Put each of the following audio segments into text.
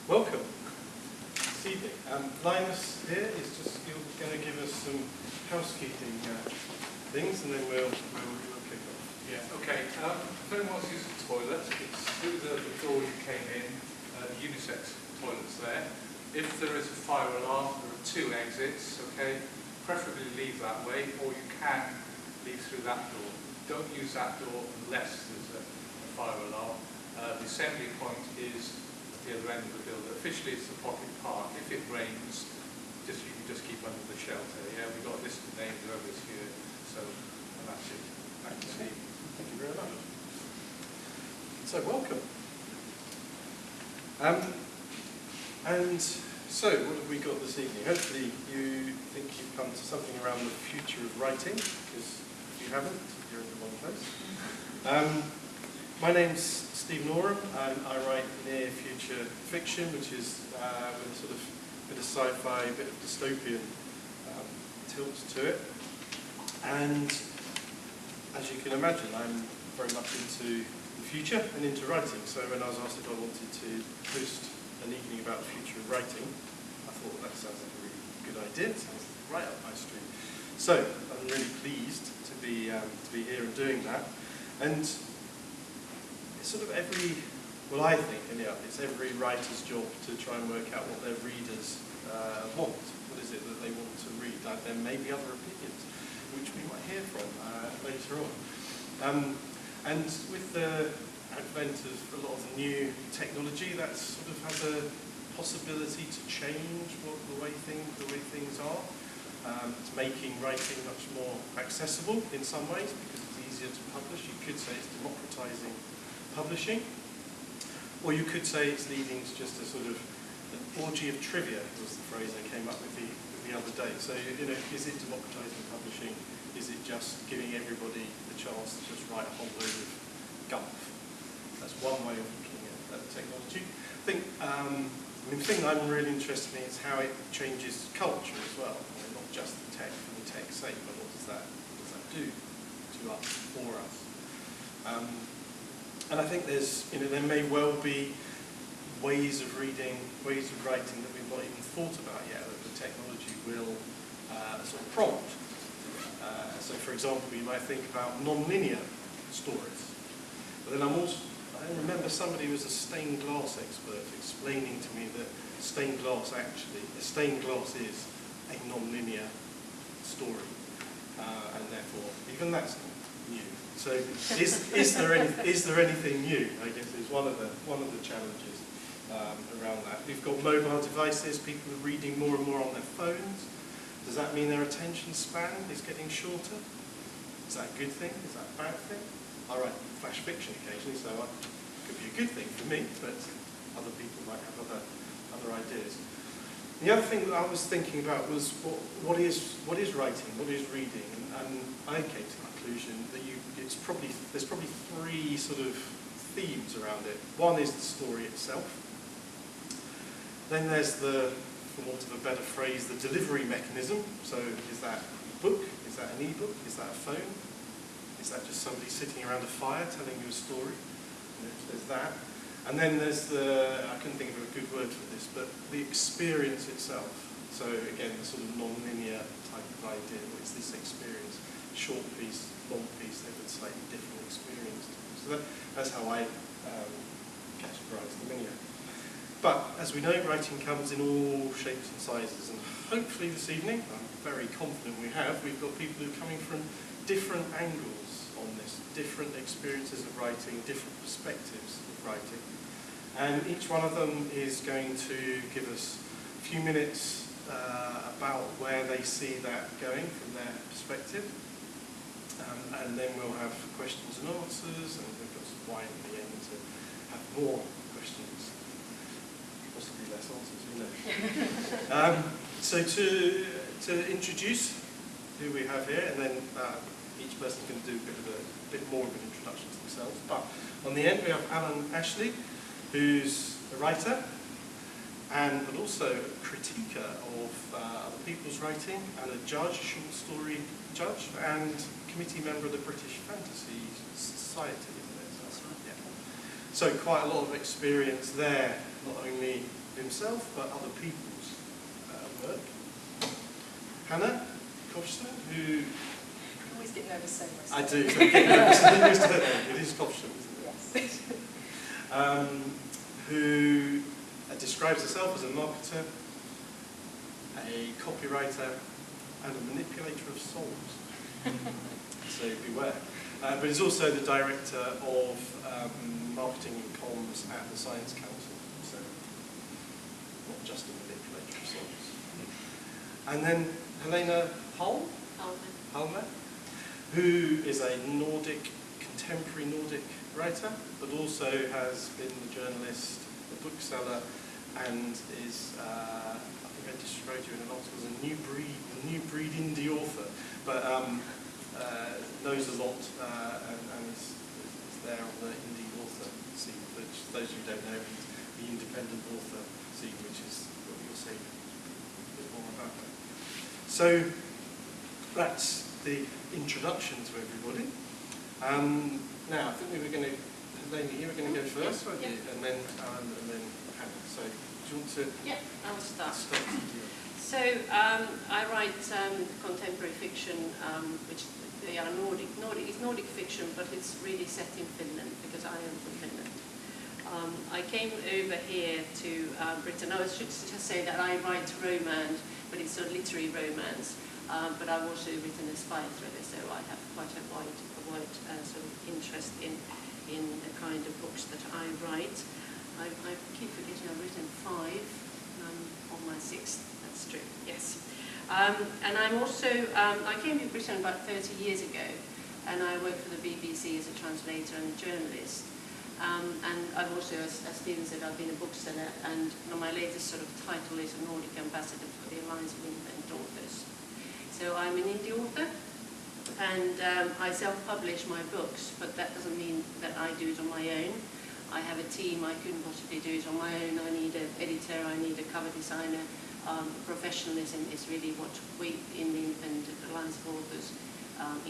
Welcome this evening. Linus here is just going to give us some housekeeping things, and then we'll kick off. Yeah, okay. If anyone wants to use the toilet, it's through the door you came in, the unisex toilets there. If there is a fire alarm, there are two exits, okay? Preferably leave that way, or you can leave through that door. Don't use that door unless there's a fire alarm. The assembly point is at the other end of the building. Officially it's the pocket park. If it rains, you can just keep under the shelter. Yeah, we've got a list of names over here, so that's it. Back to Steve. Thank you very much. So welcome. And so what have we got this evening? Hopefully you think you've come to something around the future of writing, because if you haven't, you're in the wrong place. My name's Stephen Oram, and I write near future fiction, which is with a sort of bit of sci-fi, a bit of dystopian tilt to it. And as you can imagine, I'm very much into the future and into writing. So when I was asked if I wanted to host an evening about the future of writing, I thought that sounds like a really good idea. It sounds right up my street. So I'm really pleased to be here and doing that. And it's sort of I think, anyhow, it's every writer's job to try and work out what their readers want. What is it that they want to read? There may be other opinions, which we might hear from later on. And with the advent of a lot of new technology, that sort of has a possibility to change the way things are. It's making writing much more accessible in some ways because it's easier to publish. You could say it's democratizing publishing, or you could say it's leading to just a sort of an orgy of trivia, was the phrase I came up with the other day. So, is it democratizing publishing? Is it just giving everybody the chance to just write a whole load of guff? That's one way of looking at technology. I think the thing I'm really interested in is how it changes culture as well. Not just the tech for the tech's sake, but what does that do to us, for us? And I think there may well be ways of reading, ways of writing that we've not even thought about yet that the technology will sort of prompt. So, for example, you might think about non-linear stories. But then I remember somebody who was a stained glass expert explaining to me that stained glass is a non-linear story, and therefore even that's not new. So is there anything new? I guess is one of the challenges around that. We've got mobile devices. People are reading more and more on their phones. Does that mean their attention span is getting shorter? Is that a good thing? Is that a bad thing? I write flash fiction occasionally, so it could be a good thing for me, but other people might have other ideas. The other thing that I was thinking about was what is writing, what is reading, and I came to the conclusion that there's probably three sort of themes around it. One is the story itself. Then there's for want of a better phrase, the delivery mechanism. So is that a book? Is that an e-book? Is that a phone? Is that just somebody sitting around a fire telling you a story? There's that. And then there's I couldn't think of a good word for this, but the experience itself. So again, the sort of non-linear type of idea, it's this experience, short piece, long piece, they've got slightly different experience. So that's how I categorise them anyway. But as we know, writing comes in all shapes and sizes, and hopefully this evening, I'm very confident we've got people who are coming from different angles on this, different experiences of writing, different perspectives of writing. And each one of them is going to give us a few minutes about where they see that going from their perspective. And then we'll have questions and answers, and we've got some wine at the end to have more questions. Possibly less answers, who knows. So to introduce who we have here, and then each person's going to do a bit more of an introduction to themselves. But on the end we have Alan Ashley, who's a writer, but also a critiquer of other people's writing, and a judge, short story judge, and committee member of the British Fantasy Society, isn't it? That's right. Yeah. So quite a lot of experience there, not only in myself, but other people's work. Hannah Kowszun, who... I always get nervous saying myself. I do, so it is Kowszun, isn't it? Yes. Who describes herself as a marketer, a copywriter, and a manipulator of souls. So beware. But is also the director of marketing and comms at the Science Council. So not just a manipulator of souls. And then Helena Halme, who is a contemporary Nordic writer, but also has been a journalist, a bookseller, and is, I think I described you in an article as a new breed indie author, but knows a lot and is there on the indie author scene, which those who don't know, the independent author scene, which is what you'll see a bit more about that. So that's the introduction to everybody. Now, I think we were going to, Helena, you were going to go first, weren't you? And then Hannah. So, do you want to? Yeah, I will start. Yeah. So, I write contemporary fiction, which they are it's Nordic fiction, but it's really set in Finland because I am from Finland. I came over here to Britain. I should just say that I write romance, but it's a literary romance. But I've also written a spy thriller, so I have quite a wide sort of interest in the kind of books that I write. I keep forgetting I've written 5. On my 6th. That's true. Yes. And I'm also I came to Britain about 30 years ago, and I worked for the BBC as a translator and a journalist. And I've also, as Stephen said, I've been a bookseller, and my latest sort of title is a Nordic ambassador for the Alliance of Independent Authors. So I'm an indie author, and I self-publish my books, but that doesn't mean that I do it on my own. I have a team. I couldn't possibly do it on my own. I need an editor, I need a cover designer. Professionalism is really what we in the Independent Alliance of Authors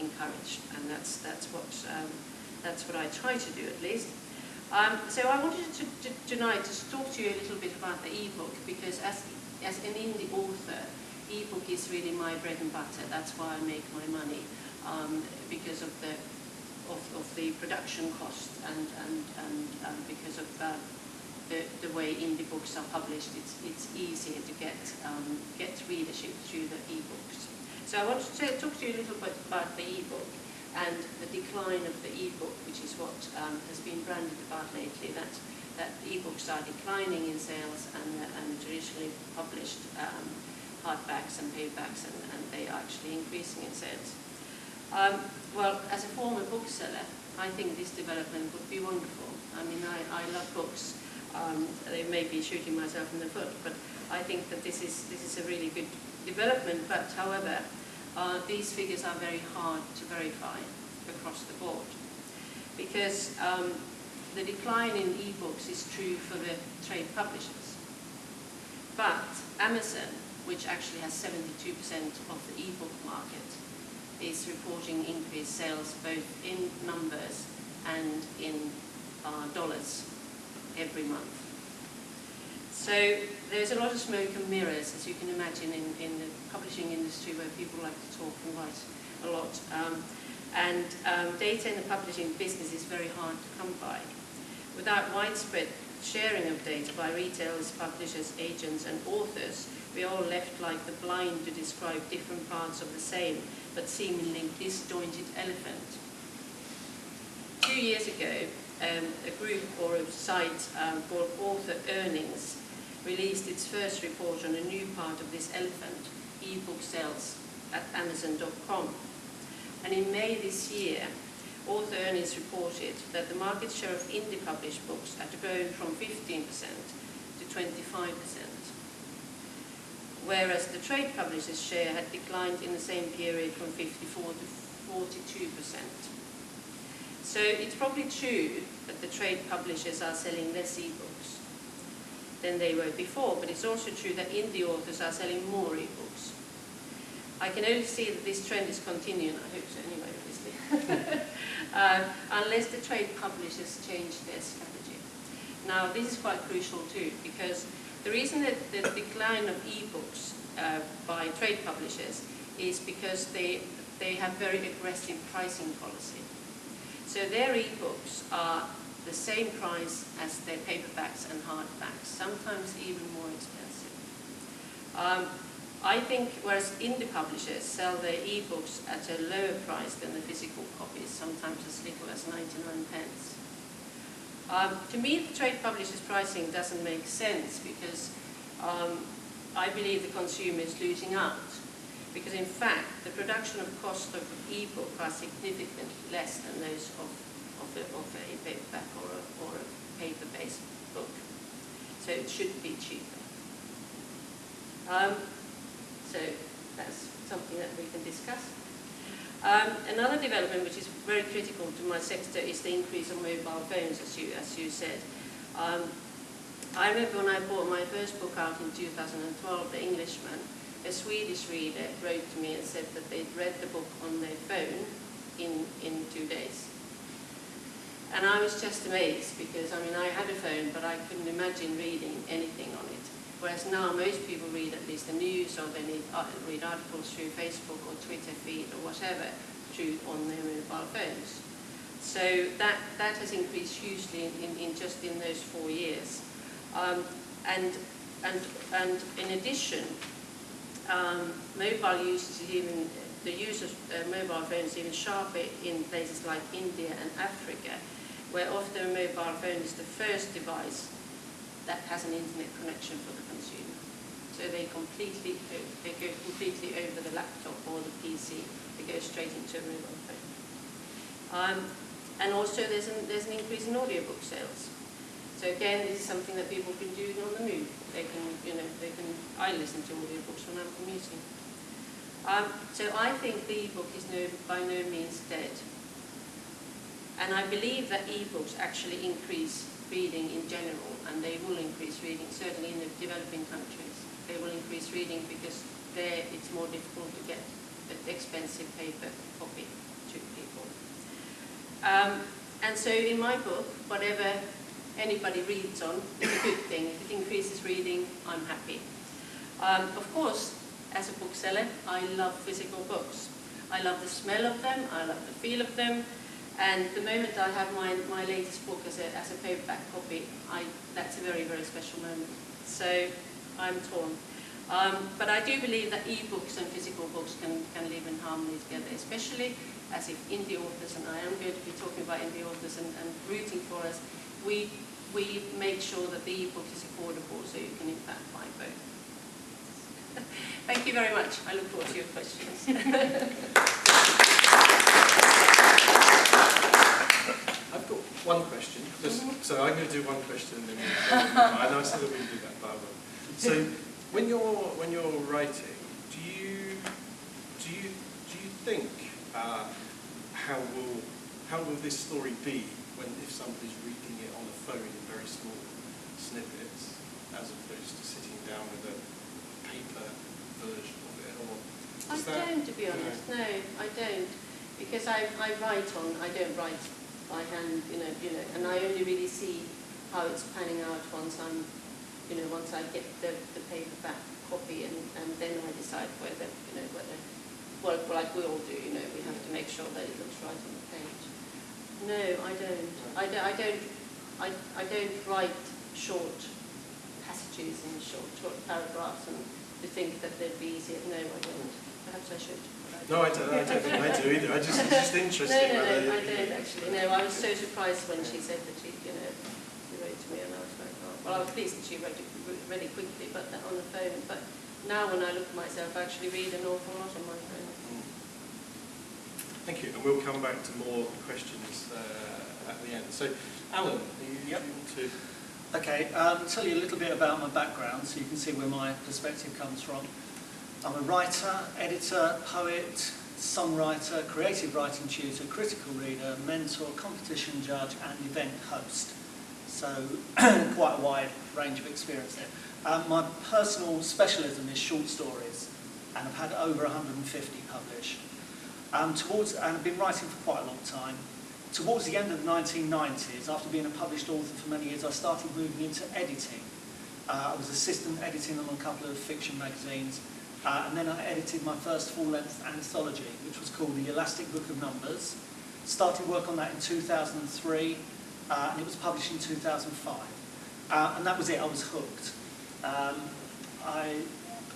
encourage, and that's what I try to do at least. So I wanted tonight to talk to you a little bit about the e-book, because as an indie author, e-book is really my bread and butter. That's why I make my money, because of the production costs and because of the way indie books are published. It's easier to get readership through the e-books. So I wanted to talk to you a little bit about the e-book and the decline of the e-book, which is what has been branded about lately, that e-books are declining in sales, and traditionally published hardbacks and paperbacks, and they are actually increasing in sales. Well, as a former bookseller, I think this development would be wonderful. I mean, I love books. They may be shooting myself in the foot, but I think that this is a really good development. But however, these figures are very hard to verify across the board, because the decline in e-books is true for the trade publishers. But Amazon, which actually has 72% of the e-book market, is reporting increased sales both in numbers and in dollars every month. So there's a lot of smoke and mirrors, as you can imagine, in the publishing industry, where people like to talk and write a lot. Data in the publishing business is very hard to come by. Without widespread sharing of data by retailers, publishers, agents and authors, we are all left like the blind to describe different parts of the same but seemingly disjointed elephant. 2 years ago, a group or a site called Author Earnings released its first report on a new part of this elephant, e-book sales at Amazon.com. And in May this year, Author Earnings reported that the market share of indie published books had grown from 15% to 25%, whereas the trade publishers' share had declined in the same period from 54 to 42%. So it's probably true that the trade publishers are selling less e-books than they were before, but it's also true that indie authors are selling more e-books. I can only see that this trend is continuing, I hope so anyway, obviously, unless the trade publishers change their strategy. Now, this is quite crucial too, because The reason that the decline of e-books by trade publishers is because they have very aggressive pricing policy. So their e-books are the same price as their paperbacks and hardbacks, sometimes even more expensive. I think, whereas indie publishers sell their e-books at a lower price than the physical copies, sometimes as little as 99 pence. To me, the trade publishers' pricing doesn't make sense because I believe the consumer is losing out. Because in fact, the production of cost of e-book are significantly less than those of a paperback or a paper-based book. So it should be cheaper. So that's something that we can discuss. Another development which is very critical to my sector is the increase of mobile phones, as you said. I remember when I bought my first book out in 2012, The Englishman, a Swedish reader wrote to me and said that they'd read the book on their phone in 2 days. And I was just amazed because, I mean, I had a phone, but I couldn't imagine reading anything on it. Whereas now most people read at least the news, or they read articles through Facebook or Twitter feed or whatever on their mobile phones. So that has increased hugely in just in those 4 years. And in addition, mobile use is even, the use of mobile phones is even sharper in places like India and Africa, where often a mobile phone is the first device that has an internet connection for the consumer. So they go completely over the laptop or the PC. They go straight into a mobile phone. And also there's an increase in audiobook sales. So again, this is something that people can do on the move. I listen to audiobooks when I'm commuting. So I think the e-book is by no means dead. And I believe that e-books actually increase reading in general, and they will increase reading, certainly in the developing countries. They will increase reading because there it's more difficult to get an expensive paper copy to people. And so in my book, whatever anybody reads on is a good thing. If it increases reading, I'm happy. Of course, as a bookseller, I love physical books. I love the smell of them, I love the feel of them, and the moment I have my latest book as a paperback copy, that's a very, very special moment. So I'm torn. But I do believe that e-books and physical books can live in harmony together, especially as if indie authors, and I am going to be talking about indie authors and rooting for us, we make sure that the e-book is affordable so you can in fact buy both. Thank you very much. I look forward to your questions. I've got one question. So I'm going to do one question and then I know I said that we can do that, but I will. So when you're writing, do you think how will this story be if somebody's reading it on a phone in very small snippets, as opposed to sitting down with a paper version of it? Or I don't, to be honest. No, I don't, because I don't write by hand, and I only really see how it's panning out once I get the paperback copy, and then I decide whether, well, like we all do, we have to make sure that it looks right on the page. No, I don't. I don't write short passages and short paragraphs and to think that they'd be easier. No, I don't. Perhaps I should. No, I don't think I do either. It's just interesting. No, I don't actually. No, I was so surprised when she said that she wrote to me, and I was like, oh. Well, I was pleased that she wrote it really quickly, but on the phone. But now when I look at myself, I actually read an awful lot on my phone. Thank you, and we'll come back to more questions at the end. So, Alan, you want to... Okay, I'll tell you a little bit about my background so you can see where my perspective comes from. I'm a writer, editor, poet, songwriter, creative writing tutor, critical reader, mentor, competition judge and event host. So quite a wide range of experience there. My personal specialism is short stories, and I've had over 150 published. And I've been writing for quite a long time. Towards the end of the 1990s, after being a published author for many years, I started moving into editing. I was assistant editing on a couple of fiction magazines. And then I edited my first full-length anthology, which was called The Elastic Book of Numbers. Started work on that in 2003, and it was published in 2005. And that was it, I was hooked. I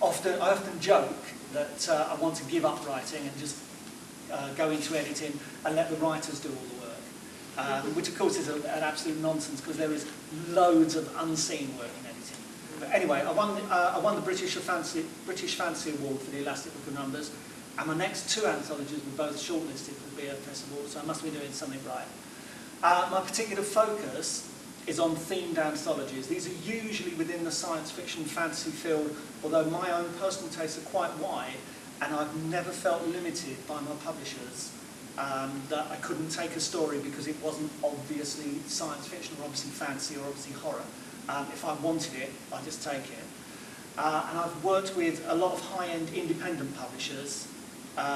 often joke that I want to give up writing and just go into editing and let the writers do all the work, which of course is an absolute nonsense because there is loads of unseen work in editing. But anyway, I won the British Fancy Award for the Elastic Book of Numbers, and my next two anthologies were both shortlisted for the BF Festival, so I must be doing something right. My particular focus is on themed anthologies. These are usually within the science fiction fantasy field, although my own personal tastes are quite wide, and I've never felt limited by my publishers that I couldn't take a story because it wasn't obviously science fiction or obviously fantasy or obviously horror. If I wanted it, I just take it. And I've worked with a lot of high-end independent publishers,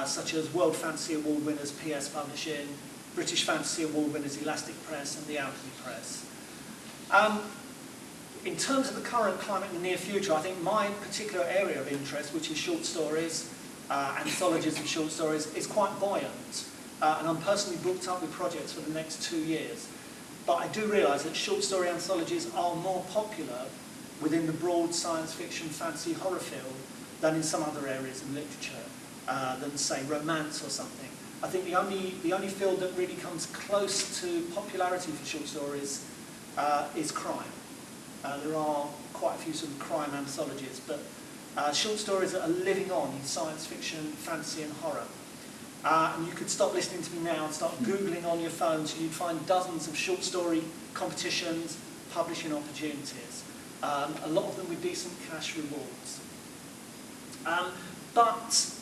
such as World Fantasy Award winners PS Publishing, British Fantasy Award winners Elastic Press and the Alchemy Press. In terms of the current climate in the near future, I think my particular area of interest, which is short stories, anthologies of short stories, is quite buoyant. And I'm personally booked up with projects for the next 2 years. But I do realise that short story anthologies are more popular within the broad science fiction, fantasy, horror field than in some other areas in literature, than say romance or something. I think the only field that really comes close to popularity for short stories is crime. There are quite a few sort of crime anthologies, but short stories that are living on in science fiction, fantasy and horror. And you could stop listening to me now and start Googling on your phone, so you'd find dozens of short story competitions, publishing opportunities, a lot of them with decent cash rewards. But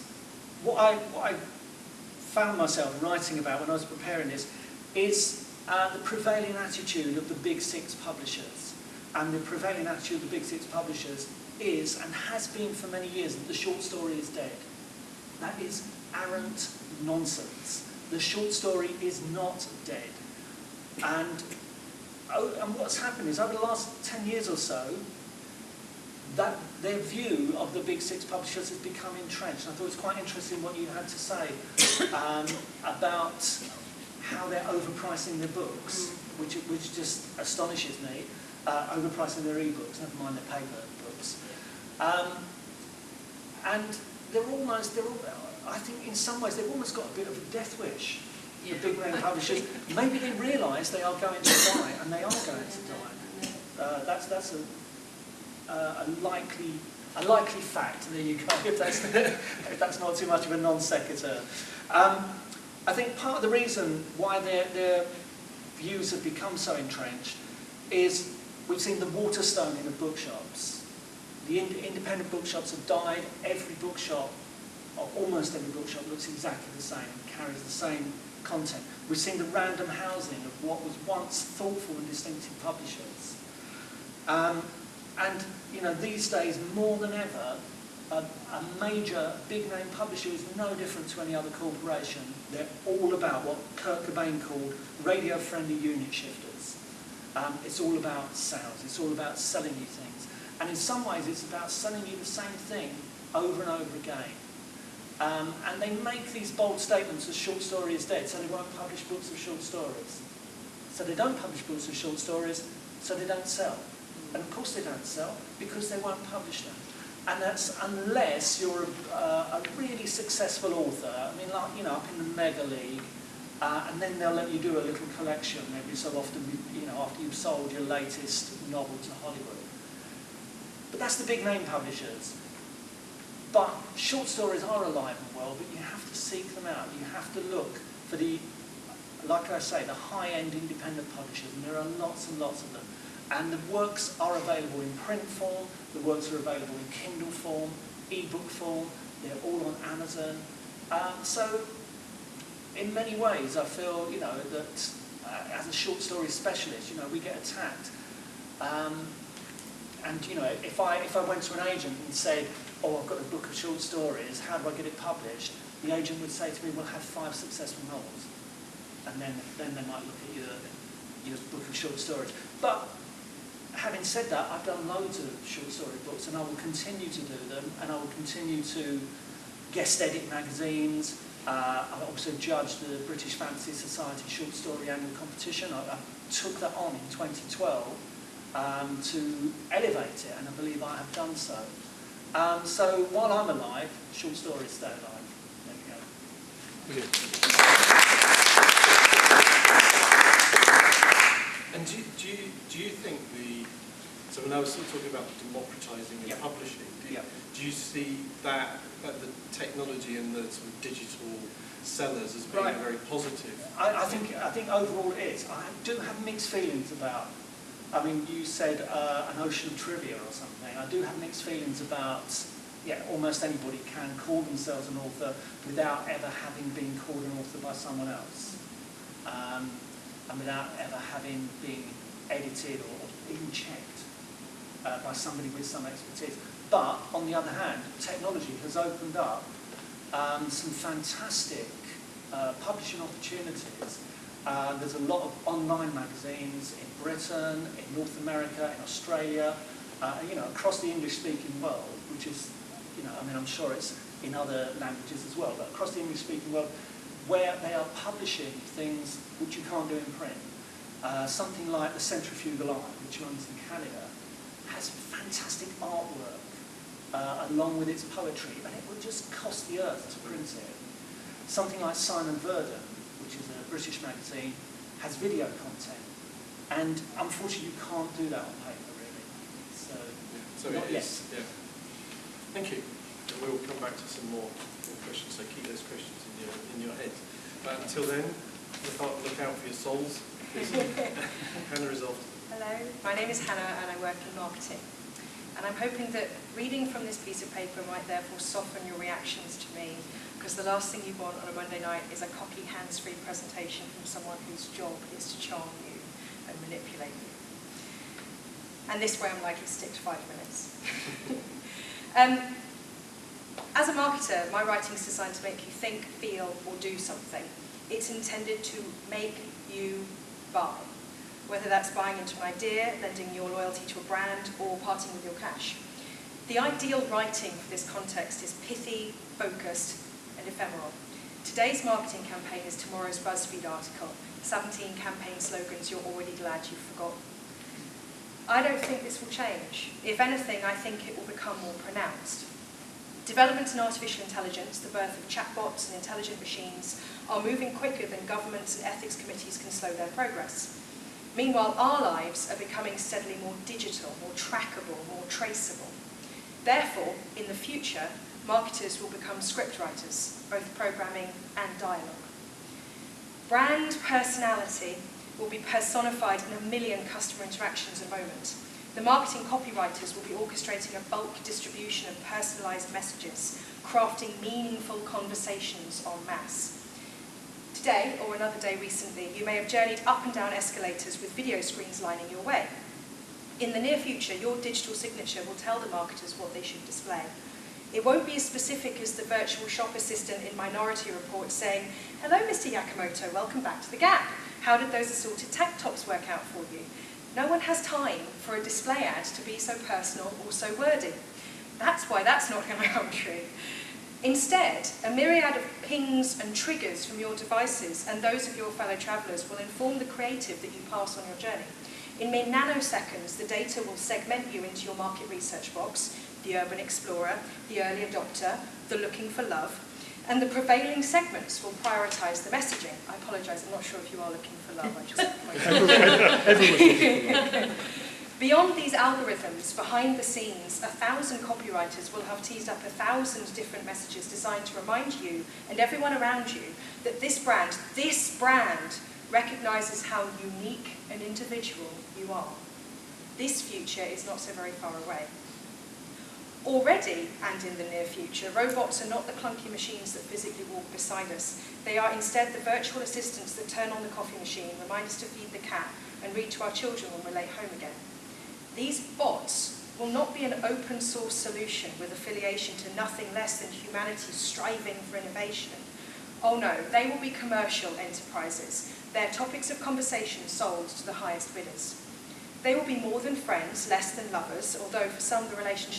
what I found myself writing about when I was preparing this is the prevailing attitude of the big six publishers. And the prevailing attitude of the big six publishers is, and has been for many years, that the short story is dead. That is arrant nonsense. The short story is not dead. And what's happened is over the last 10 years or so, that their view of the big six publishers has become entrenched. I thought it was quite interesting what you had to say about how they're overpricing their books, which just astonishes me. Overpricing their e-books, never mind their paper books. And I think in some ways they've almost got a bit of a death wish, the big name publishers. Maybe they realise they are going to die, and they are going to die. That's a likely fact. There you go. If that's not too much of a non sequitur. I think part of the reason why their views have become so entrenched is we've seen the waterstone in the bookshops. The independent bookshops have died. Every bookshop, or almost every bookshop, looks exactly the same and carries the same content. We've seen the random housing of what was once thoughtful and distinctive publishers. And you know, these days, more than ever, a major, big-name publisher is no different to any other corporation. They're all about what Kurt Cobain called radio-friendly unit shifters. It's all about sales. It's all about selling you things. And in some ways, it's about selling you the same thing over and over again. And they make these bold statements as short story is dead, so they won't publish books of short stories. So they don't publish books of short stories, so they don't sell. And of course they don't sell, because they won't publish them. And that's unless you're a really successful author. I mean, like, you know, up in the mega league, and then they'll let you do a little collection every so often, you know, after you've sold your latest novel to Hollywood. But that's the big name publishers. But short stories are alive and well, but you have to seek them out. You have to look for the, like I say, the high-end independent publishers, and there are lots and lots of them. And the works are available in print form, the works are available in Kindle form, e-book form, they're all on Amazon. So, in many ways, I feel, you know, that as a short story specialist, you know, we get attacked. And, you know, if I went to an agent and said, oh, I've got a book of short stories, how do I get it published? The agent would say to me, well, have 5 successful novels. And then they might look at your book of short stories. But having said that, I've done loads of short story books, and I will continue to do them, and I will continue to guest edit magazines. I also judged the British Fantasy Society Short Story Annual Competition. I took that on in 2012 to elevate it, and I believe I have done so. So while I'm alive, short stories stay alive. There we go. Brilliant. And do you think so when I was sort of talking about democratising and publishing, do you see that the technology and the sort of digital sellers as being very positive? I think overall it is. I do have mixed feelings about, I mean, you said an ocean of trivia or something. I do have mixed feelings about, almost anybody can call themselves an author without ever having been called an author by someone else. And without ever having been edited or even checked by somebody with some expertise. But, on the other hand, technology has opened up some fantastic publishing opportunities. There's a lot of online magazines in Britain, in North America, in Australia, across the English-speaking world, which is, I'm sure it's in other languages as well, but across the English-speaking world, where they are publishing things which you can't do in print. Something like the Centrifugal Eye, which runs in Canada, has fantastic artwork along with its poetry, and it would just cost the earth to print it. Something like Simon Verdon, which is a British magazine, has video content, and unfortunately you can't do that on paper, really. So not yet. Thank you. And we will come back to some more questions, so keep those questions in your head. But until then, look out for your souls. Hannah is off. Hello, my name is Hannah and I work in marketing. And I'm hoping that reading from this piece of paper might therefore soften your reactions to me, because the last thing you want on a Monday night is a cocky hands-free presentation from someone whose job is to charm you and manipulate you. And this way I'm likely to stick to 5 minutes. As a marketer, my writing is designed to make you think, feel, or do something. It's intended to make you buy, whether that's buying into an idea, lending your loyalty to a brand, or parting with your cash. The ideal writing for this context is pithy, focused, and ephemeral. Today's marketing campaign is tomorrow's BuzzFeed article, 17 campaign slogans you're already glad you forgot. I don't think this will change. If anything, I think it will become more pronounced. Developments in artificial intelligence, the birth of chatbots and intelligent machines, are moving quicker than governments and ethics committees can slow their progress. Meanwhile, our lives are becoming steadily more digital, more trackable, more traceable. Therefore, in the future, marketers will become script writers, both programming and dialogue. Brand personality will be personified in a million customer interactions a moment. The marketing copywriters will be orchestrating a bulk distribution of personalised messages, crafting meaningful conversations en masse. Today, or another day recently, you may have journeyed up and down escalators with video screens lining your way. In the near future, your digital signature will tell the marketers what they should display. It won't be as specific as the virtual shop assistant in Minority Report saying, "Hello, Mr. Yakamoto, welcome back to the Gap. How did those assorted tank tops work out for you?" No one has time for a display ad to be so personal or so wordy. That's why that's not going to come true. Instead, a myriad of pings and triggers from your devices and those of your fellow travellers will inform the creative that you pass on your journey. In mere nanoseconds, the data will segment you into your market research box, the urban explorer, the early adopter, the looking for love, and the prevailing segments will prioritise the messaging. I apologise, I'm not sure if you are looking for love. Beyond these algorithms, behind the scenes, 1,000 copywriters will have teased up 1,000 different messages designed to remind you and everyone around you that this brand recognises how unique and individual you are. This future is not so very far away. Already, and in the near future, robots are not the clunky machines that physically walk beside us. They are instead the virtual assistants that turn on the coffee machine, remind us to feed the cat, and read to our children when we're late home again. These bots will not be an open source solution with affiliation to nothing less than humanity striving for innovation. Oh no, they will be commercial enterprises, their topics of conversation sold to the highest bidders. They will be more than friends, less than lovers, although for some the relationship